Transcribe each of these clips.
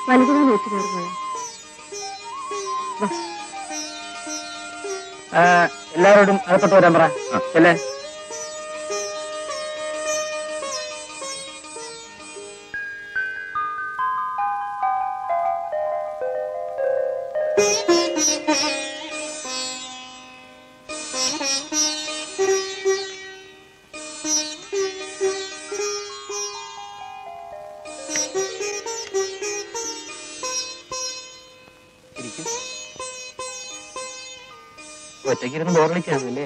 വലുതുകാലം വെച്ച് കയറുമ്പോഴേ എല്ലാവരോടും അകത്തോട്ട് വരാൻ പറ അല്ലേ? ഒറ്റയ്ക്കിരുന്ന് ബോറടിക്കാണല്ലേ?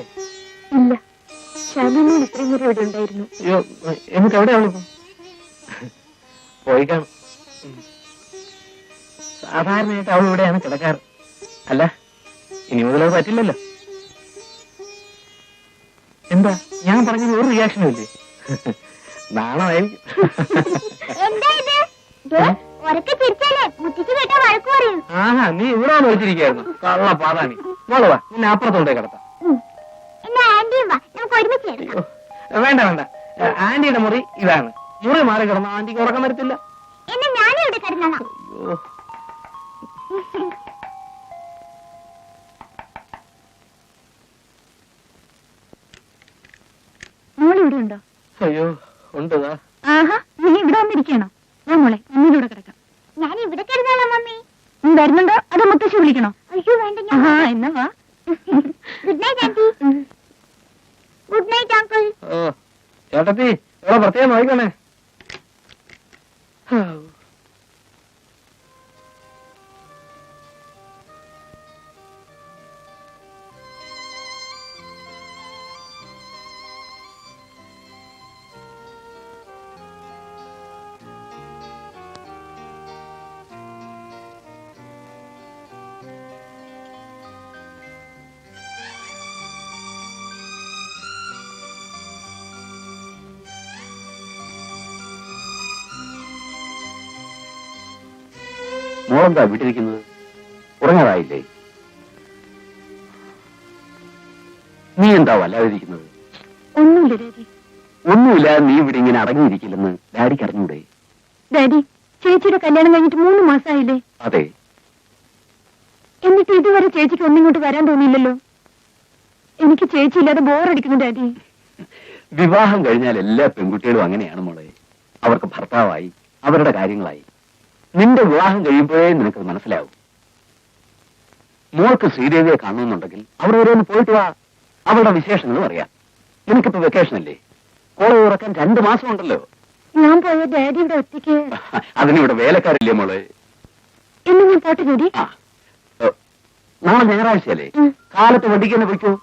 ഇല്ല, ശ്യാമോൾ ഇത്രയും നേരം ഇവിടെ ഉണ്ടായിരുന്നു. അയ്യോ, എന്നിട്ട് എവിടെയാണ് പോയി കാണും. സാധാരണയായിട്ട് അവൾ ഇവിടെയാണ് കിടക്കാറ്. അല്ല, ഇനി മുതലത് പറ്റില്ലല്ലോ. എന്താ ഞാൻ പറഞ്ഞത് ഒരു റിയാക്ഷനും ഇല്ലേ? നാണമായിരിക്കും. ആഹാ, നീ ഇവിടെ വിളിച്ചിരിക്കായിരുന്നു കള്ള പാതാണി. മോളുവാ, നിന്നെ അപ്പുറത്തോണ്ടേ കിടത്താം. വേണ്ട വേണ്ട, ആന്റിയുടെ മുറി ഇതാണ്. മുറി മാറി കിടന്ന ആന്റിക്ക് ഉറക്കം വരത്തില്ല. മോളിവിടെ ഉണ്ടോ? അയ്യോ ഉണ്ടതാ. ആഹാ, നീ ഇവിടെ വന്നിരിക്കണോ? മോളെ, എന്നിലൂടെ കിടക്കാം. ഞാൻ ഇവിടെ കിടന്നാലോ മമ്മി? വരുന്നുണ്ടോ അതോ മുത്തശ്ശി വിളിക്കണോ? അയ്യോ വേണ്ട, എന്നാ വാ. Good night aunty. Good night uncle. ഓ ചേട്ടത്തി, ഇവിടെ പ്രത്യേകം നോക്കണേ. മോളെന്താ വീട്ടിരിക്കുന്നത്? ഉറങ്ങാറായില്ലേ? നീ എന്താ വല്ലാതിരിക്കുന്നത്? ഒന്നുമില്ല ഡാഡി. ഒന്നുമില്ലാതെ നീ ഇവിടെ ഇങ്ങനെ അടങ്ങിയിരിക്കില്ലെന്ന് ഡാഡിക്ക് അറിഞ്ഞൂടെ? ഡാഡി, ചേച്ചിയുടെ കല്യാണം കഴിഞ്ഞിട്ട് 3 മാസമായില്ലേ? അതെ. എന്നിട്ട് ഇതുവരെ ചേച്ചിക്ക് ഒന്നിങ്ങോട്ട് വരാൻ തോന്നിയില്ലല്ലോ. എനിക്ക് ചേച്ചി ഇല്ലാതെ ബോറടിക്കുന്നു ഡാഡി. വിവാഹം കഴിഞ്ഞാൽ എല്ലാ പെൺകുട്ടികളും അങ്ങനെയാണ് മോളെ. അവർക്ക് ഭർത്താവായി, അവരുടെ കാര്യങ്ങളായി. നിന്റെ വിവാഹം കഴിയുമ്പോഴേ നിനക്ക് മനസ്സിലാവും. മോൾക്ക് ശ്രീദേവിയെ കാണണമെന്നുണ്ടെങ്കിൽ അവിടെ വരെ ഒന്ന് പോയിട്ട് വാ. അവളുടെ വിശേഷങ്ങളും അറിയാം. നിനക്കിപ്പോ വെക്കേഷൻ അല്ലേ? കോളേജ് തുറക്കാൻ 2 മാസം ഉണ്ടല്ലോ. ഞാൻ പോയ ഡാഡി ഇവിടെ ഒറ്റയ്ക്ക്. അതിനിവിടെ വേലക്കാരില്ലേ മോളെ? എന്ന് ഞാൻ പോട്ടെ ഡാഡി. നാളെ ഞായറാഴ്ചയല്ലേ? കാലത്ത് വണ്ടിക്ക് തന്നെ പോയിക്കോ.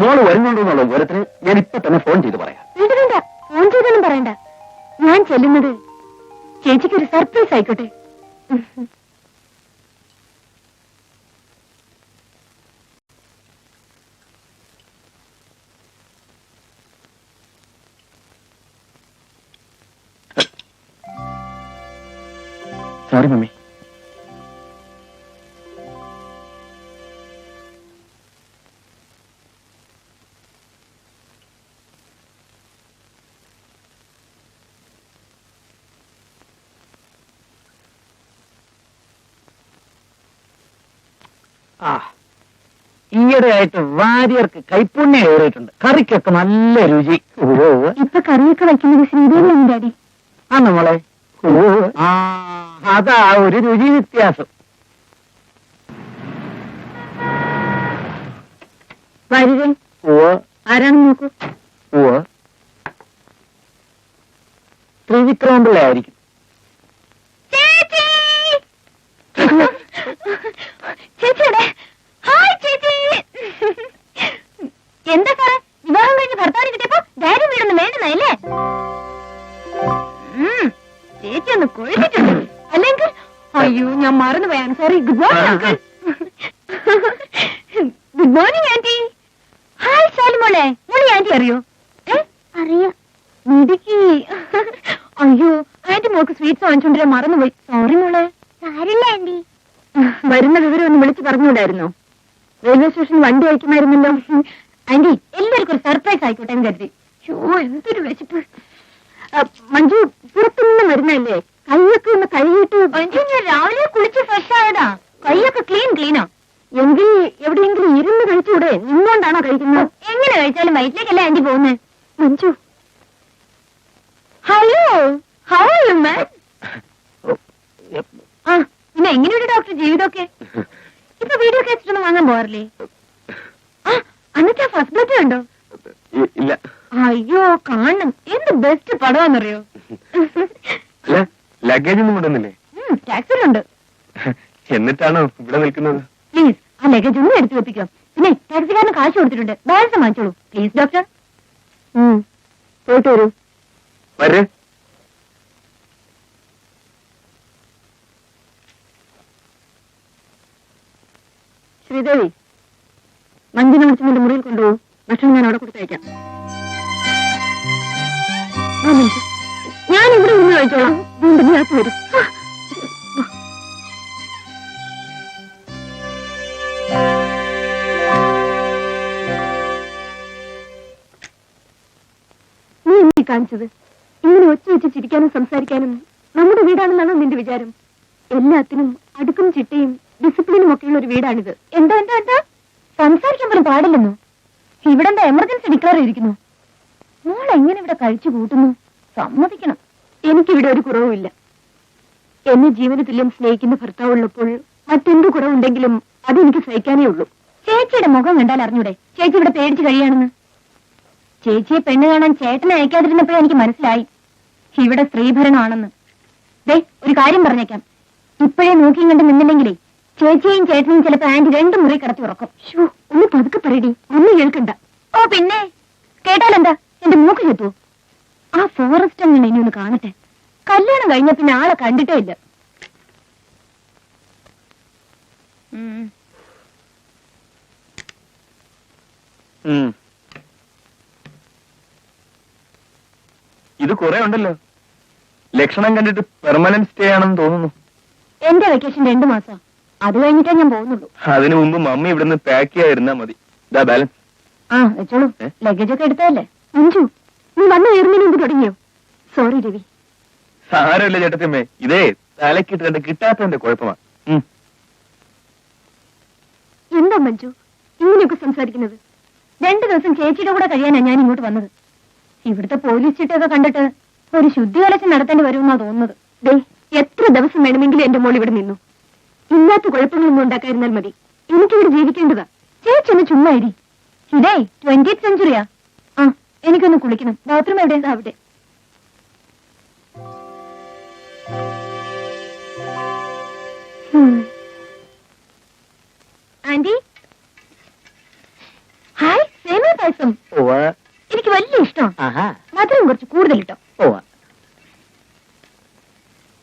മോള് വരുന്നുണ്ടെന്നുള്ള വിവരത്തിന് ഞാൻ ഇപ്പൊ തന്നെ ഫോൺ ചെയ്ത് പറയാം. വേണ്ട വേണ്ട, ഫോൺ ചെയ്തൊന്നും പറയണ്ട. ഞാൻ ചെല്ലുന്നത് ചേച്ചിക്ക് ഒരു സർപ്രൈസ് ആയിക്കോട്ടെ. Sorry mummy. ഈയിടെയായിട്ട് വാര്യർക്ക് കൈപ്പുണ്യം ഏറിയിട്ടുണ്ട്. കറിക്കൊക്കെ നല്ല രുചി. ഇപ്പൊ കറിയൊക്കെ വയ്ക്കുന്നത് ശ്രീദേവിയാണ് ഡാഡി. ആ നമ്മളെ അതാ ഒരു രുചി വ്യത്യാസം. വാര്യരൻ ആരാണെന്ന് നോക്കൂ. ത്രിവിക്രമപിള്ള ആയിരിക്കും. ചേച്ചിയുടെ ഹായ് ചേച്ചി. എന്താ സാറേ, വിവാഹം കഴിഞ്ഞ് ഭർത്താവിന് കിട്ടിയപ്പോ ഡാഡി വീടൊന്നും വേണ്ടുന്നല്ലേ? ചേച്ചി ഒന്ന് കൊഴിച്ചിട്ടുണ്ട് അല്ലെങ്കിൽ. അയ്യോ, ഞാൻ മറന്നു പോയാണ്. Sorry. Good morning. Good morning aunty. Hi സാലിമോളെ. മോളി ആന്റി അറിയോ? അറിയാം. മിടുക്കി. അയ്യോ, ആന്റി മോൾക്ക് സ്വീറ്റ്സ് വാങ്ങിച്ചോണ്ടിരാൻ മറന്നുപോയി. സോറി മോളെ. സാരില്ല ആന്റി. വരുന്ന വിവരം ഒന്ന് വിളിച്ചു പറഞ്ഞുകൂടായിരുന്നോ? റെയിൽവേ സ്റ്റേഷനിൽ വണ്ടി അയക്കുമായിരുന്നല്ലോ. ആന്റി, എല്ലാവർക്കും ഒരു സർപ്രൈസ് ആയിക്കോട്ടെ എന്ന് കരുതി. അയ്യോ, എന്തൊരു വിശപ്പ്. മഞ്ജു പുറത്തുനിന്ന് മരുന്നല്ലേ, കൈയൊക്കെ ഒന്ന് കഴുകിയിട്ട്. മഞ്ജു ഞാൻ രാവിലെ കുളിച്ച് ഫ്രഷ് ആയതാ, കൈയൊക്കെ ക്ലീനാ. എങ്കിൽ എവിടെയെങ്കിലും ഇരുന്ന് കഴിച്ചുകൂടെ? നിന്നുകൊണ്ടാണോ കഴിക്കുന്നത്? എങ്ങനെ കഴിച്ചാലും വയറ്റിലേക്കല്ലേ ആന്റി പോകുന്നത്. Manju hello, how are you man? ആ പിന്നെ എങ്ങനെയുണ്ട് ഡോക്ടർ ജീവിതമൊക്കെ? ഇപ്പൊ വീഡിയോ കേസിട്ടൊന്നും വാങ്ങാൻ പോകാറില്ലേ? ആ അന്നത്തെ ഫസ്റ്റ് ബ്ലഡ് ഉണ്ടോ? ഇല്ല. അയ്യോ കാണണം, എന്ത് ബെസ്റ്റ് പടമാണെന്നറിയോ? ലഗേജ് ഒന്നും കൊണ്ടുവന്നില്ലേ? ടാക്സിലുണ്ട്. എന്നിട്ടാണോ ഇവിടെ നിൽക്കുന്നത്? പ്ലീസ് ആ ലഗേജ് ഒന്നും എടുത്തു വെപ്പിക്കാം. പിന്നെ ടാക്സിക്കാരന് കാശ് കൊടുത്തിട്ടുണ്ട്, ബാലൻസ് വാങ്ങിച്ചോളൂ പ്ലീസ് ഡോക്ടർ. പോയിട്ട് വരൂ. വരെ. ശ്രീദേവി, മഞ്ജുനെ വിളിച്ച് നിന്റെ മുറിയിൽ കൊണ്ടുപോകും. ഭക്ഷണം ഞാൻ അവിടെ കൊടുത്തയക്കാം. ഞാൻ ഇവിടെ നിന്ന് കഴിച്ചോളാം. വീണ്ടും ഇതിനകത്ത് വരും. നീ എന്നെ കാണിച്ചത് ഇങ്ങനെ ഒച്ച വെച്ച് ചിരിക്കാനും സംസാരിക്കാനും നമ്മുടെ വീടാണെന്നാണോ നിന്റെ വിചാരം? എല്ലാത്തിനും അടുക്കും ചിട്ടയും ഡിസിപ്ലിനും ഒക്കെയുള്ള ഒരു വീടാണിത്. എന്താ എന്താ എന്താ സംസാരിക്കാൻ പോലും പാടില്ലെന്നോ? ഇവിടെ എന്താ എമർജൻസി ഡിക്ലെയർ ചെയ്തിരിക്കുന്നു? മോൾ എങ്ങനെ ഇവിടെ കഴിച്ചു കൂട്ടുന്നു? സമ്മതിക്കണം, എനിക്കിവിടെ ഒരു കുറവുമില്ല. എന്നെ ജീവന തുല്യം സ്നേഹിക്കുന്ന ഭർത്താവുള്ളപ്പോൾ മറ്റെന്ത് കുറവുണ്ടെങ്കിലും അതെനിക്ക് സഹിക്കാനേ ഉള്ളൂ. ചേച്ചിയുടെ മുഖം കണ്ടാൽ അറിഞ്ഞൂടെ ചേച്ചി ഇവിടെ പേടിച്ച് കഴിയാണെന്ന്? ചേച്ചിയെ പെണ്ണ് കാണാൻ ചേട്ടനെ അയക്കാതിരുന്നപ്പോഴേ എനിക്ക് മനസ്സിലായി ഇവിടെ സ്ത്രീഭരണമാണെന്ന്. ദേ ഒരു കാര്യം പറഞ്ഞേക്കാം, ഇപ്പോഴേ നോക്കിയും കണ്ട് നിന്നില്ലെങ്കിലേ ചേച്ചിയും ചേട്ടനെയും ചിലപ്പോ ആന്റി രണ്ടു മുറി കിടത്തി ഉറക്കും. ഒന്ന് പതുക്കെ പറയടി, ഒന്നും കേൾക്കണ്ട. ഓ പിന്നെ കേട്ടാലെന്താ, എന്റെ മൂക്ക് ചെത്തു. ആ ഫോറസ്റ്റ് അങ്ങനെ ഇനി ഒന്ന് കാണട്ടെ. കല്യാണം കഴിഞ്ഞ പിന്നെ ആളെ കണ്ടിട്ടേ ഇല്ല. ഇത് കുറെ ഉണ്ടല്ലോ. ലക്ഷണം കണ്ടിട്ട് പെർമനന്റ് സ്റ്റേ ആണെന്ന് തോന്നുന്നു. എന്റെ വെക്കേഷൻ 2 മാസം, അത് കഴിഞ്ഞിട്ടേ ഞാൻ പോകുന്നുള്ളൂ. അതിനു മുമ്പ് മമ്മി ഇവിടുന്ന് പാക്ക് ചെയ്യാതിരുന്നാ മതി. ഇതാ ബാലൻസ്. ആ വെച്ചോളൂ, ലഗേജ് ഒക്കെ എടുത്തതല്ലേ. മഞ്ജു, നീ വന്നു കയറുന്നതിന് മുമ്പ് തുടങ്ങിയോ? സോറി രവി. സാരമില്ല ചേട്ടത്തിയമ്മേ, ഇതേ തലക്കിട്ട് കണ്ട് കിട്ടാത്തതിന്റെ കുഴപ്പമാ. എന്താ മഞ്ജു ഇങ്ങനെയൊക്കെ സംസാരിക്കുന്നത്? 2 ദിവസം ചേച്ചിയുടെ കൂടെ കഴിയാനാ ഞാൻ ഇങ്ങോട്ട് വന്നത്. ഇവിടുത്തെ പോലീസ് ചിട്ടയൊക്കെ കണ്ടിട്ട് ഒരു ശുദ്ധികലശം നടത്തേണ്ടി വരുമെന്നാ തോന്നുന്നത്. ദേ എത്ര ദിവസം വേണമെങ്കിലും എന്റെ മോൾ ഇവിടെ നിന്നു. ഇല്ലാത്ത കുഴപ്പങ്ങളൊന്നും ഉണ്ടാക്കാതിരുന്നാൽ മതി. എനിക്കിവിടെ ജീവിക്കേണ്ടതാ. ചേച്ചി ഒന്ന് ചുമ്മാ ഇരി. ഇതേ 20th സെഞ്ചുറിയാ. ആ എനിക്കൊന്ന് കുളിക്കണം. ബാത്റൂം എവിടെയാ? അവിടെ. ആന്റി ഹായ്, സേമിയ പായസം എനിക്ക് വലിയ ഇഷ്ടമാണ്. മധുരം കുറച്ച് കൂടുതൽ ഇട്ടോ.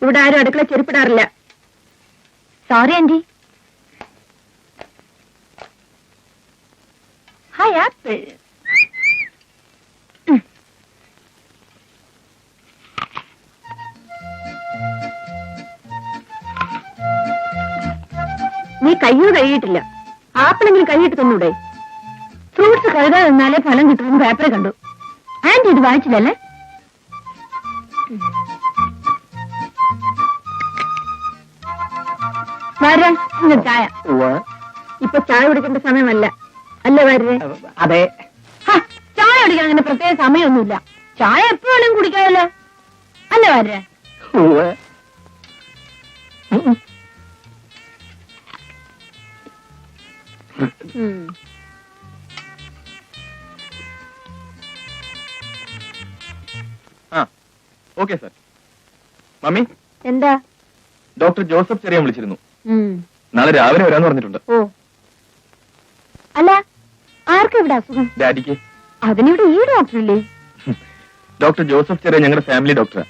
ഇവിടെ ആരും അടുക്കള ചെരുപ്പിടാറില്ല. Sorry aunty. Hi apple. നീ കയ്യോ കഴിയിട്ടില്ല. ആപ്പിളെങ്കിലും കഴിയിട്ട് തന്നൂടെ? ഫ്രൂട്ട്സ് കഴുകാതെ നിന്നാലേ ഫലം കിട്ടുമെന്ന് പേപ്പറെ കണ്ടു. ആന്റി ഇത് വായിച്ചില്ലല്ലേ? വരാൻ ചായ. ഇപ്പൊ ചായ കുടിക്കേണ്ട സമയമല്ല അല്ലേ വരേ? അതെ. ചായ കുടിക്കാൻ അങ്ങനെ പ്രത്യേക സമയമൊന്നുമില്ല. ചായ എപ്പോ വേണം കുടിക്കാമല്ലോ അല്ലേ വരേ? Okay sir. മമ്മി, എന്താ? ഡോക്ടർ ജോസഫ് ചെറിയാൻ വിളിച്ചിരുന്നു. നാളെ രാവിലെ വരാന്ന് പറഞ്ഞിട്ടുണ്ട്. ഓ അല്ല, ആർക്കും ഇവിടെ അസുഖം? ഡാഡിക്ക്. അതിനിവിടെ ഈ ഡോക്ടറില്ലേ? ഡോക്ടർ ജോസഫ് ചെറിയ ഞങ്ങളുടെ ഫാമിലി ഡോക്ടറാ.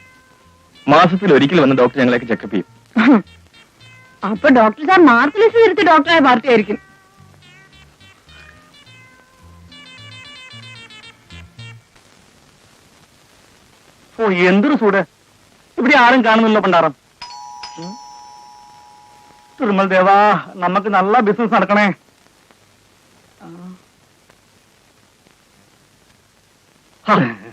മാസത്തിൽ ഒരിക്കൽ വന്ന് ഡോക്ടർ ഞങ്ങളെയൊക്കെ ചെക്കപ്പ് ചെയ്യും. അപ്പൊ ഡോക്ടർ സാർ മാർക്ക് ലിസ്റ്റ് തിരുത്തി ഡോക്ടറായ പാർട്ടിയായിരിക്കും. ഓ എന്തൊരു സൂട്! ഇവിടെ ആരും കാണുന്നില്ല പണ്ടാറം. തിരുമൽ ദേവാ, നമുക്ക് നല്ല ബിസിനസ് നടക്കണേ.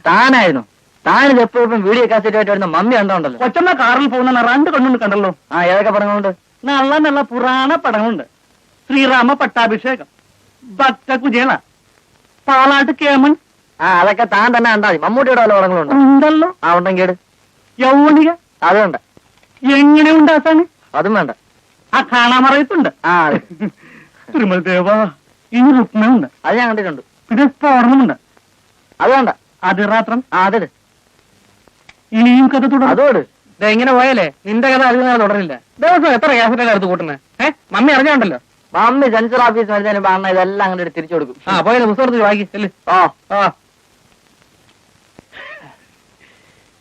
താനായിരുന്നു താനിത് എപ്പോഴും വീഡിയോ കാസറ്റുമായിട്ട് വരുന്ന മമ്മി കണ്ടോണ്ടല്ലോ. കൊച്ചമ്മ കാറിൽ പോകുന്ന 2 കണ്ണുണ്ട് കണ്ടല്ലോ. ആ ഏതൊക്കെ പടങ്ങളുണ്ട്? നല്ല നല്ല പുരാണ പടങ്ങളുണ്ട്. ശ്രീരാമ പട്ടാഭിഷേകം, ഭക്ത കുചേള, പാലാട്ട് കേമൻ. ആ അതൊക്കെ താൻ തന്നെ കണ്ടാ മതി. മമ്മൂട്ടിയുടെ വല്ല പടങ്ങളുണ്ട്? ഉണ്ടല്ലോ. ആ ഉണ്ടെങ്കിൽ യൗവനിക അതുണ്ട്. എങ്ങനെ ഉണ്ടാക്കാന്? അതും വേണ്ട. ആ കാണാമറയത്തുണ്ട്. ആ അതെ. തിരുമല ദേവ ഇനി രുക്മയുണ്ട്. അത് ഞാൻ കണ്ടിട്ടുണ്ട്. പിന്നെ സ്ഫോടനമുണ്ട്. അത് വേണ്ട. അതിറാത്രം. ആ അതെ. ഇനിയും കഥ തുടരും. അതോട് ഇങ്ങനെ പോയാലേ നിന്റെ കഥ അധികം തുടരില്ല. ദിവസം എത്ര ഗ്യാസിന്റെ അടുത്ത് കൂട്ടുന്നേ? മമ്മി അറിഞ്ഞോണ്ടല്ലോ. മമ്മി സെൻസർ ഓഫീസ് വരുന്നതിന് പറഞ്ഞ ഇതെല്ലാം അങ്ങനെ തിരിച്ചു കൊടുക്കും. ആ പോയാലും പുസ്തകത്തിൽ വായിക്കി ചെല്ല്. ഓ ആ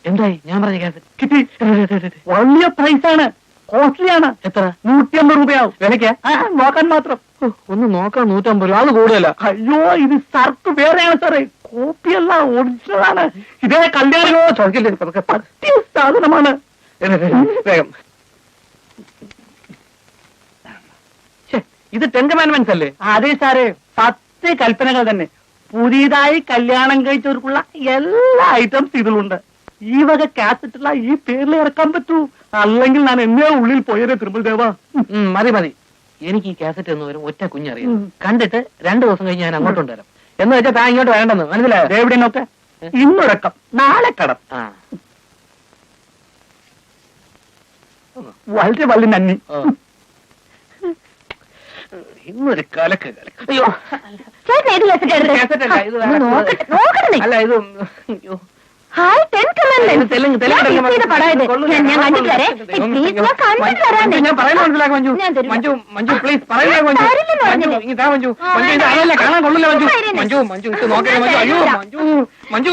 എന്തായി ഞാൻ പറഞ്ഞ കേസ്? കിട്ടി. വലിയ പ്രൈസാണ്, കോസ്റ്റ്ലിയാണ്. എത്ര? 150 രൂപയാവും വിലക്ക്. നോക്കാൻ മാത്രം. ഒന്ന് നോക്കാം. 150 രൂപ അത് കൂടുതല. അയ്യോ ഇത് സർക്ക് വേറെയാണ് സാറേ, കോപ്പിയല്ല, ഒറിജിനലാണ്. ഇതേ കല്യാണമോ ചോദിക്കില്ല, നമുക്ക് പറ്റിയ സാധനമാണ്. വേഗം. ഇത് 10 കമാൻഡ്മെന്റ്സ് അല്ലേ? അതെ സാറേ, 10 കൽപ്പനകൾ തന്നെ. പുതിയതായി കല്യാണം കഴിച്ചവർക്കുള്ള എല്ലാ ഐറ്റംസ് ഇതിലുണ്ട്. ഈ വക കാസറ്റുള്ള ഈ പേരിൽ ഇറക്കാൻ പറ്റൂ, അല്ലെങ്കിൽ ഞാൻ എന്നെ ഉള്ളിൽ പോയതേ തിരുമൽ ദേവ. മതി മതി. എനിക്ക് ഈ കാസറ്റ് എന്ന് വരും ഒറ്റ കുഞ്ഞറിയാം. കണ്ടിട്ട് 2 ദിവസം കഴിഞ്ഞ് ഞാൻ അങ്ങോട്ട് കൊണ്ടുവരാം. എന്ന് വെച്ചാൽ താൻ ഇങ്ങോട്ട് വേണ്ടെന്ന് മനസ്സിലായോ? എവിടെയൊക്കെ ഇന്നുറക്കം, നാളെ കടം. വളരെ വള്ളി നന്ദി. ഇന്നൊരു കലക്ക് കലക്ക്. അയ്യോ ചേട്ടൻ ഏത് cassette ആ എടുത്തത്? കാസറ്റ് അല്ല ഇത്. നോക്കട്ടെ. അല്ല ഇത് ഹായ് 10 commandments. തെലുങ്ക് ഞാൻ fix ചെയ്ത പടാ ഇത്. ഞാൻ കണ്ടിട്ട് വരാം. Please, ഞാൻ കണ്ടിട്ട് വരാന്നേ. ഞാൻ പറയുന്നത് മനസ്സിലാക്കും മഞ്ജു. ഞാൻ തരില്ല. മഞ്ജു പ്ലീസ് പറയുന്നത് മഞ്ജു. തരില്ലെന്ന് പറഞ്ഞില്ലേ? ഇങ്ങ് താ മഞ്ജു. ഇത് അതല്ല കാണാൻ കൊള്ളില്ല മഞ്ജു. മഞ്ജു ഇത് നോക്കേ മഞ്ജു. അയ്യോ മഞ്ജു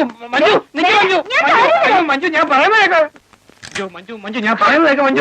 നിക്ക് മഞ്ജു. ഞാൻ തരില്ല. മഞ്ജു ഞാൻ പറയുന്നത് കേൾക്ക്. മഞ്ജു ഞാൻ പറയുന്നത് കേൾക്ക് മഞ്ജു.